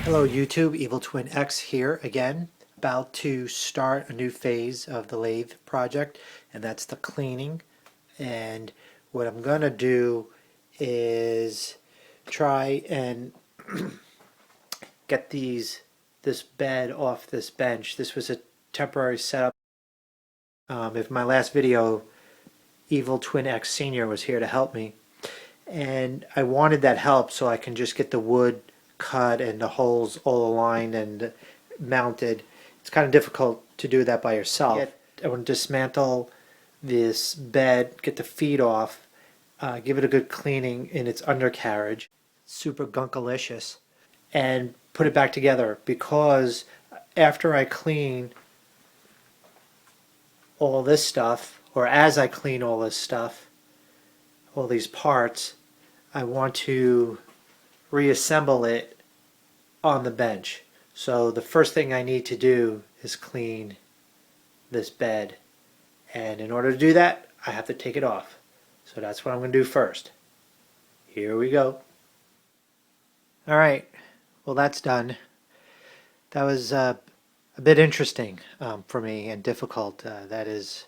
Hello YouTube, Evil Twin X here again, about to start a new phase of the lathe project, and that's the cleaning. And what I'm going to do is try and get this bed off this bench. This was a temporary setup. If my last video, Evil Twin X Senior was here to help me, and I wanted that help so I can just get the wood cut and the holes all aligned and mounted. It's kind of difficult to do that by yourself. I want to dismantle this bed, get the feet off, give it a good cleaning in its undercarriage, super gunkalicious, and put it back together, because after I clean all this stuff, or as I clean all this stuff, all these parts, I want to reassemble it on the bench. So the first thing I need to do is clean this bed, and in order to do that I have to take it off. So that's what I'm going to do first. Here we go. Alright, well that's done. That was a bit interesting for me, and difficult. That is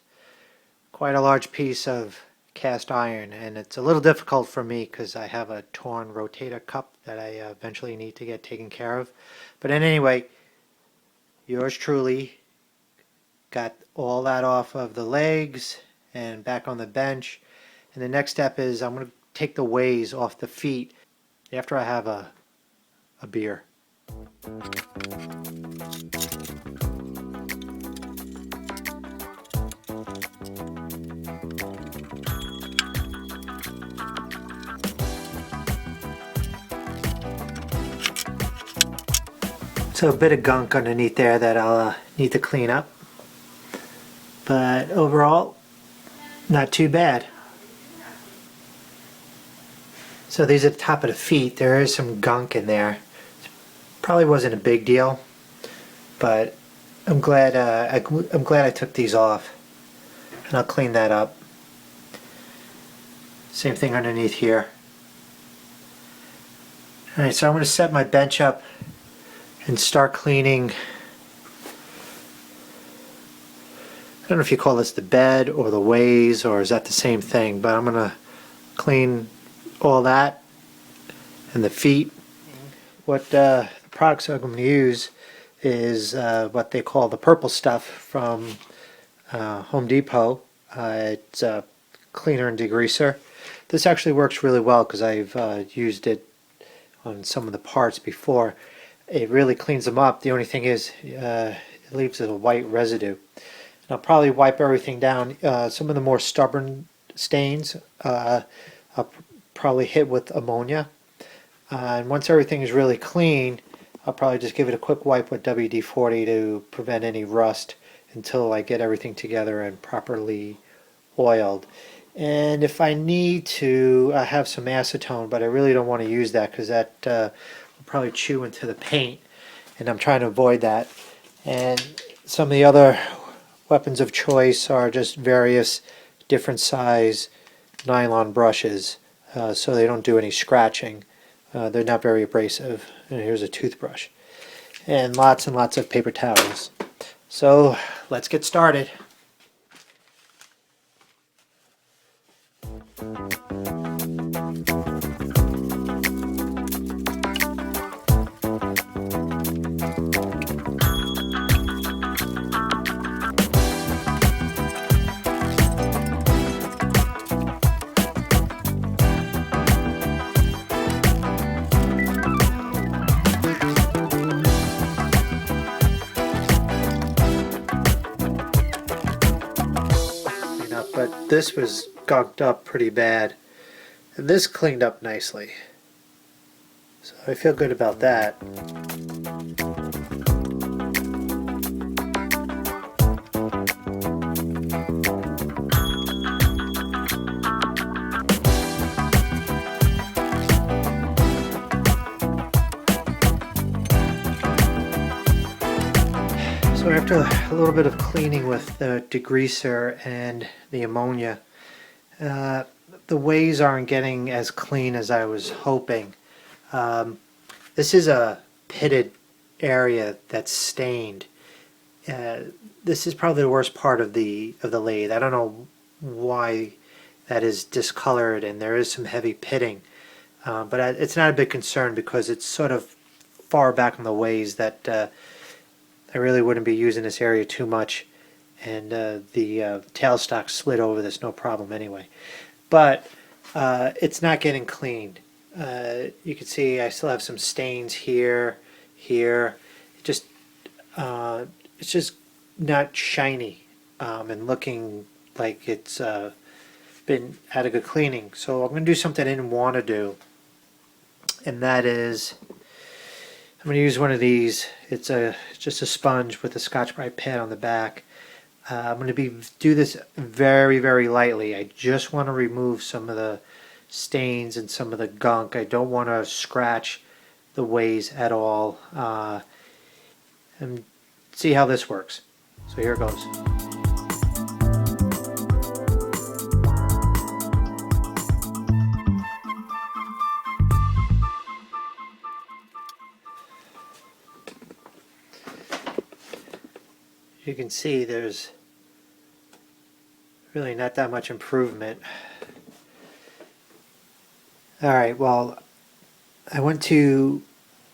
quite a large piece of cast iron, and it's a little difficult for me because I have a torn rotator cup that I eventually need to get taken care of. But anyway, yours truly got all that off of the legs and back on the bench, and the next step is I'm going to take the ways off the feet after I have a beer. So a bit of gunk underneath there that I'll need to clean up, but overall not too bad. So these are the top of the feet. There is some gunk in there. Probably wasn't a big deal, but I'm glad I took these off, and I'll clean that up. Same thing underneath here. Alright, so I'm going to set my bench up and start cleaning. I don't know if you call this the bed or the ways, or is that the same thing, but I'm going to clean all that and the feet. What the products I'm going to use is what they call the purple stuff from Home Depot. It's a cleaner and degreaser. This actually works really well because I've used it on some of the parts before. It really cleans them up. The only thing is it leaves a white residue. And I'll probably wipe everything down. Some of the more stubborn stains I'll probably hit with ammonia. And once everything is really clean, I'll probably just give it a quick wipe with WD-40 to prevent any rust until I get everything together and properly oiled. And if I need to, I have some acetone, but I really don't want to use that because that will probably chew into the paint, and I'm trying to avoid that. And some of the other weapons of choice are just various different size nylon brushes, so they don't do any scratching. They're not very abrasive. And here's a toothbrush, and lots of paper towels. So let's get started. But this was gunked up pretty bad, and this cleaned up nicely, so I feel good about that. So after a little bit of cleaning with the degreaser and the ammonia, the ways aren't getting as clean as I was hoping. This is a pitted area that's stained. This is probably the worst part of the lathe. I don't know why that is discolored, and there is some heavy pitting, but it's not a big concern because it's sort of far back on the ways that I really wouldn't be using this area too much, and the tailstock slid over this no problem anyway. But it's not getting cleaned. You can see I still have some stains here, here. It's just not shiny and looking like it's had a good cleaning. So I'm going to do something I didn't want to do, and that is I'm going to use one of these. It's just a sponge with a Scotch-Brite pad on the back. I'm going to do this very, very lightly. I just want to remove some of the stains and some of the gunk. I don't want to scratch the ways at all. And see how this works. So here it goes. You can see there's really not that much improvement. Alright, well, I went to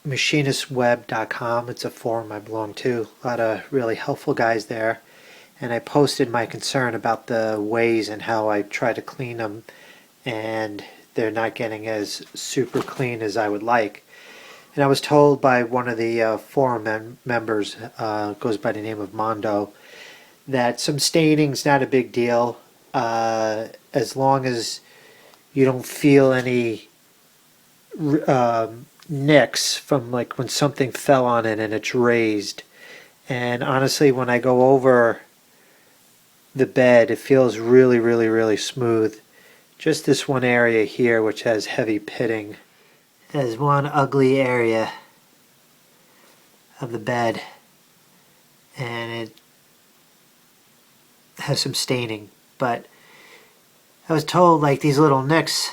machinistweb.com. It's a forum I belong to. A lot of really helpful guys there. And I posted my concern about the ways and how I try to clean them, and they're not getting as super clean as I would like. And I was told by one of the forum members, goes by the name of Mondo, that some staining's not a big deal as long as you don't feel any nicks from like when something fell on it and it's raised. And honestly, when I go over the bed, it feels really, really, really smooth. Just this one area here, which has heavy pitting, has one ugly area of the bed, and it has some staining. But I was told like these little nicks,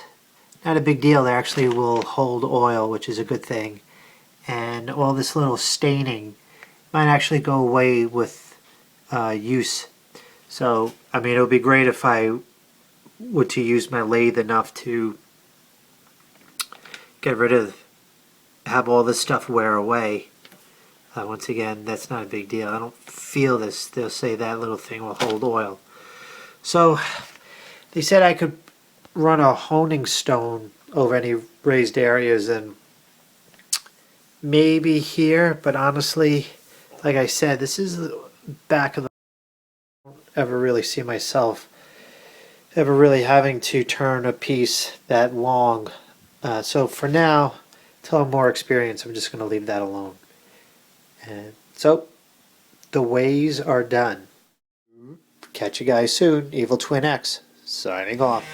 not a big deal. They actually will hold oil, which is a good thing. And all this little staining might actually go away with use. So, I mean, it would be great if I were to use my lathe enough to get rid of, have all this stuff wear away. Once again, that's not a big deal. I don't feel this. They'll say that little thing will hold oil. So, they said I could run a honing stone over any raised areas, and maybe here, but honestly, like I said, this is the back of the... I don't ever really see myself ever really having to turn a piece that long. So for now, till I'm more experienced, I'm just going to leave that alone. And so, the ways are done. Catch you guys soon. Evil Twin X, signing off.